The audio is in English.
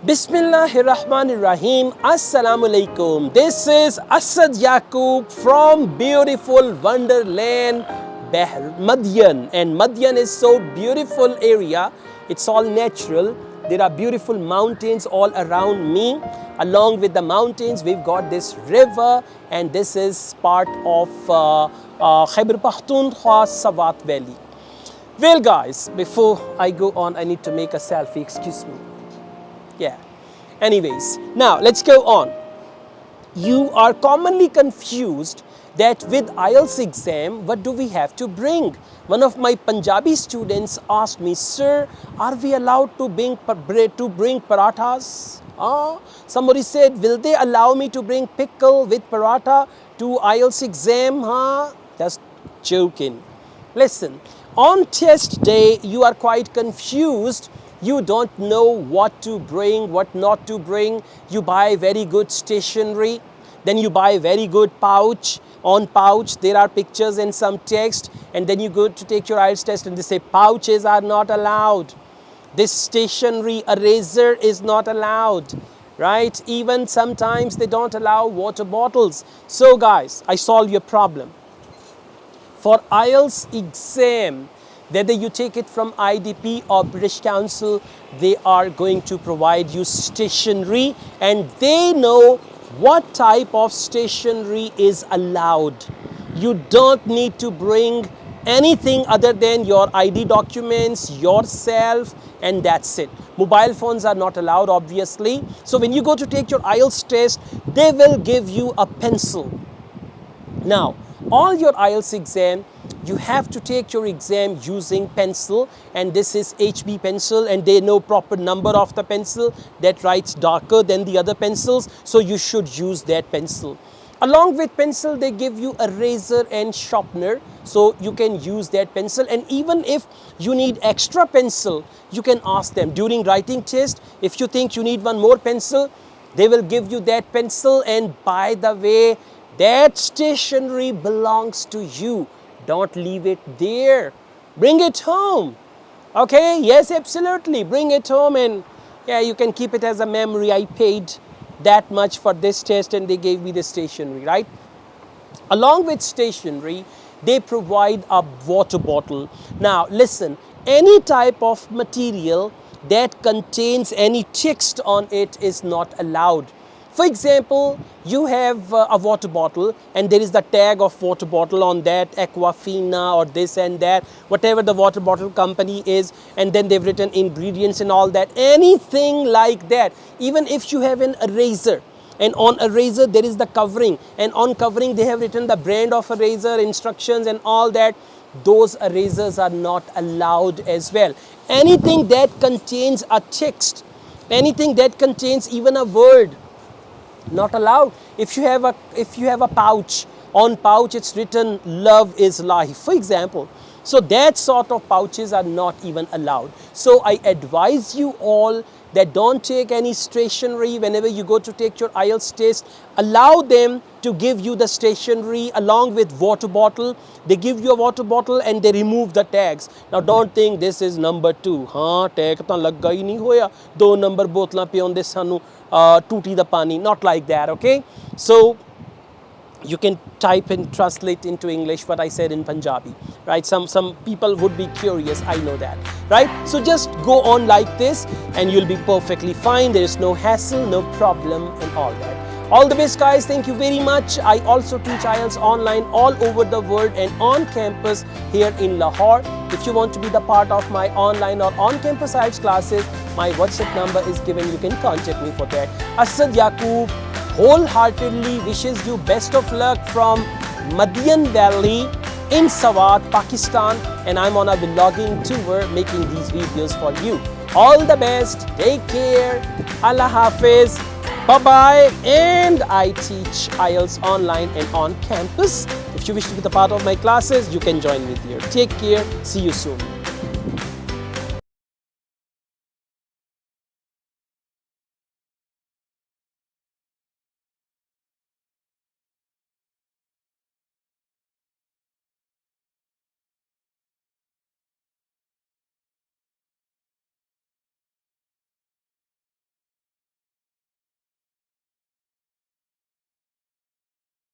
Bismillahirrahmanirrahim. Assalamu alaikum. This is Asad Yaqub from beautiful wonderland Madian, and Madian is so beautiful area. It's all natural. There are beautiful mountains all around me. Along with the mountains, we've got this river, and this is part of Khyber Pakhtunkhwa Swat Valley. Well guys, before I go on, I need to make a selfie, excuse me. Yeah. Anyways, now let's go on. You are commonly confused that with IELTS exam, what do we have to bring? One of my Punjabi students asked me, sir, are we allowed to bring parathas? Somebody said, will they allow me to bring pickle with paratha to IELTS exam? Just joking. Listen, on test day, you are quite confused. You don't know what to bring, what not to bring. You buy very good stationery, then you buy very good pouch. On pouch, there are pictures and some text, and then you go to take your IELTS test and they say pouches are not allowed. This stationery eraser is not allowed, right? Even sometimes they don't allow water bottles. So guys, I solve your problem. For IELTS exam, whether you take it from IDP or British Council, they are going to provide you stationery, and they know what type of stationery is allowed. You don't need to bring anything other than your ID documents, yourself, and that's it. Mobile phones are not allowed, obviously. So when you go to take your IELTS test, they will give you a pencil. Now, all your IELTS exam, you have to take your exam using pencil, and this is HB pencil, and they know proper number of the pencil that writes darker than the other pencils, so you should use that pencil. Along with pencil, they give you a eraser and sharpener, so you can use that pencil. And even if you need extra pencil, you can ask them during writing test. If you think you need one more pencil, they will give you that pencil. And by the way, that stationery belongs to you. Don't leave it there. Bring it home. Okay? Yes, absolutely. Bring it home, and yeah, you can keep it as a memory. I paid that much for this test and they gave me the stationery, right? Along with stationery, they provide a water bottle. Now, listen, any type of material that contains any text on it is not allowed. For example, you have a water bottle and there is the tag of water bottle on that, Aquafina or this and that, whatever the water bottle company is, and then they've written ingredients and all that, anything like that. Even if you have an eraser, and on eraser there is the covering, and on covering they have written the brand of eraser, instructions and all that, those erasers are not allowed as well. Anything that contains a text, anything that contains even a word, not allowed. If you have a pouch, on pouch it's written love is life, for example. So that sort of pouches are not even allowed. So I advise you all that don't take any stationery whenever you go to take your IELTS test. Allow them to give you the stationery along with water bottle. They give you a water bottle and they remove the tags. Now don't think this is number 2. Tag ਤਾਂ ਲੱਗਾ ਹੀ ਨਹੀਂ ਹੋਇਆ, 2 number ਬੋਤਲਾਂ ਪਿਆਉਂਦੇ ਸਾਨੂੰ ਟੂਟੀ ਦਾ ਪਾਣੀ. Not like that, okay? So you can type and translate into English what I said in Punjabi, right? Some people would be curious, I know that, right? So just go on like this and you'll be perfectly fine. There is no hassle, no problem and all that. All the best guys, thank you very much. I also teach IELTS online all over the world and on campus here in Lahore. If you want to be the part of my online or on-campus IELTS classes, my WhatsApp number is given. You can contact me for that. Asad Yaqub wholeheartedly wishes you best of luck from Madian Valley in Swat, Pakistan, and I'm on a vlogging tour making these videos for you. All the best, take care, Allah Hafiz, bye-bye, and I teach IELTS online and on campus. If you wish to be the part of my classes, you can join me there. Take care, see you soon.